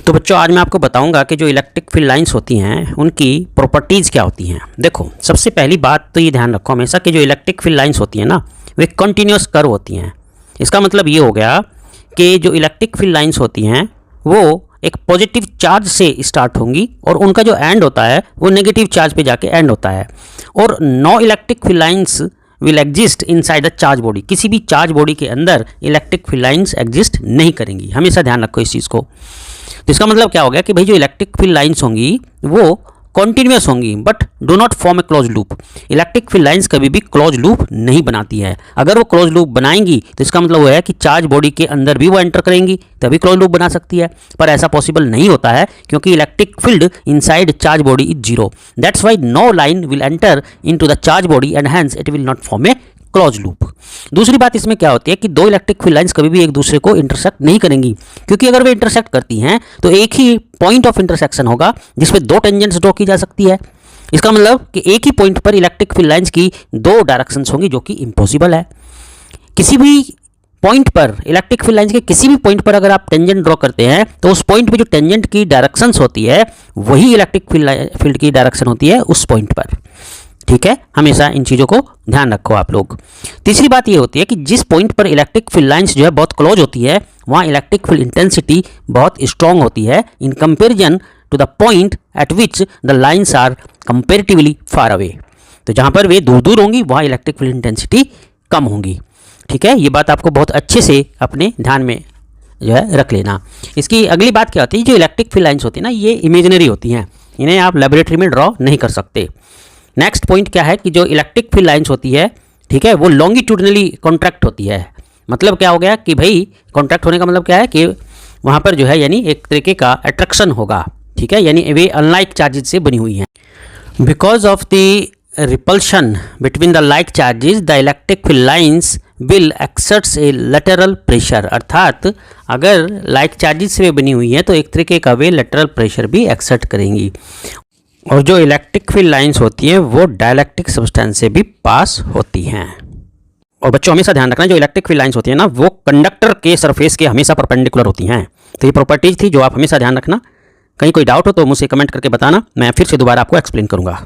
तो बच्चों आज मैं आपको बताऊंगा कि जो इलेक्ट्रिक फील्ड लाइंस होती हैं उनकी प्रॉपर्टीज़ क्या होती हैं। देखो सबसे पहली बात तो ये ध्यान रखो हमेशा कि जो इलेक्ट्रिक फील्ड लाइंस होती हैं ना वे कंटिन्यूस कर्व होती हैं। इसका मतलब ये हो गया कि जो इलेक्ट्रिक फील्ड लाइंस होती हैं वो एक पॉजिटिव चार्ज से स्टार्ट होंगी और उनका जो एंड होता है वो नेगेटिव चार्ज पे जाके एंड होता है। और no electric field lines will exist inside the charge body. किसी भी चार्ज बॉडी के अंदर इलेक्ट्रिक फील्ड लाइंस एग्जिस्ट नहीं करेंगी। हमेशा ध्यान रखो इस चीज़ को। तो इसका मतलब क्या हो गया कि भाई जो इलेक्ट्रिक फील्ड लाइंस होंगी वो कॉन्टिन्यूस होंगी but do not form a close loop. Electric field lines कभी भी क्लोज लूप नहीं बनाती है। अगर वो क्लोज लूप बनाएंगी तो इसका मतलब वो है कि चार्ज बॉडी के अंदर भी वो एंटर करेंगी तभी क्लोज लूप बना सकती है, पर ऐसा पॉसिबल नहीं होता है क्योंकि electric field inside charge body is zero. That's why no line will enter into the charge body and hence it will not form a close loop. दूसरी बात इसमें क्या होती है कि दो इलेक्ट्रिक फील्ड लाइंस कभी भी एक दूसरे को इंटरसेक्ट नहीं करेंगी, क्योंकि अगर वे इंटरसेक्ट करती हैं तो एक ही पॉइंट ऑफ इंटरसेक्शन होगा जिसपे दो टेंजेंट्स ड्रॉ की जा सकती है। इसका मतलब कि एक ही पॉइंट पर इलेक्ट्रिक फील्ड लाइंस की दो डायरेक्शंस होंगी जो कि इम्पॉसिबल है। किसी भी पॉइंट पर इलेक्ट्रिक फील्ड लाइंस के किसी भी पॉइंट पर अगर आप टेंजेंट ड्रॉ करते हैं तो उस पॉइंट पे जो टेंजेंट की डायरेक्शंस होती है वही इलेक्ट्रिक फील्ड की डायरेक्शन होती है उस पॉइंट पर। ठीक है, हमेशा इन चीज़ों को ध्यान रखो आप लोग। तीसरी बात ये होती है कि जिस पॉइंट पर इलेक्ट्रिक फील्ड लाइंस जो है बहुत क्लोज होती है वहाँ इलेक्ट्रिक फील्ड इंटेंसिटी बहुत स्ट्रॉन्ग होती है in comparison to the point at which the lines are comparatively far away. तो जहाँ पर वे दूर दूर होंगी वहाँ इलेक्ट्रिक फील्ड इंटेंसिटी कम होंगी। ठीक है, ये बात आपको बहुत अच्छे से अपने ध्यान में जो है रख लेना। इसकी अगली बात क्या होती है, जो इलेक्ट्रिक फील्ड लाइंस होती है ना ये इमेजिनरी होती हैं, इन्हें आप लेबोरेटरी में ड्रॉ नहीं कर सकते। नेक्स्ट पॉइंट क्या है कि जो इलेक्ट्रिक फील्ड लाइंस होती है ठीक है वो लॉन्गिट्यूडनली कॉन्ट्रैक्ट होती है। मतलब क्या हो गया कि भाई कॉन्ट्रैक्ट होने का मतलब क्या है कि वहाँ पर जो है यानी एक तरीके का अट्रैक्शन होगा। ठीक है, यानी वे अनलाइक चार्जेस से बनी हुई हैं। Because of the repulsion between the like charges the electric field lines will exerts A lateral pressure. अर्थात अगर लाइक चार्जेस से वे बनी हुई हैं तो एक तरीके का वे लैटरल प्रेशर भी एक्सर्ट करेंगी। और जो इलेक्ट्रिक फील्ड लाइंस होती हैं वो डाइलेक्ट्रिक सब्सटेंस से भी पास होती हैं। और बच्चों हमेशा ध्यान रखना जो इलेक्ट्रिक फील्ड लाइंस होती हैं ना वो कंडक्टर के सरफेस के हमेशा परपेंडिकुलर होती हैं। तो ये प्रॉपर्टीज थी जो आप हमेशा ध्यान रखना। कहीं कोई डाउट हो तो मुझसे कमेंट करके बताना, मैं फिर से दोबारा आपको एक्सप्लेन करूंगा।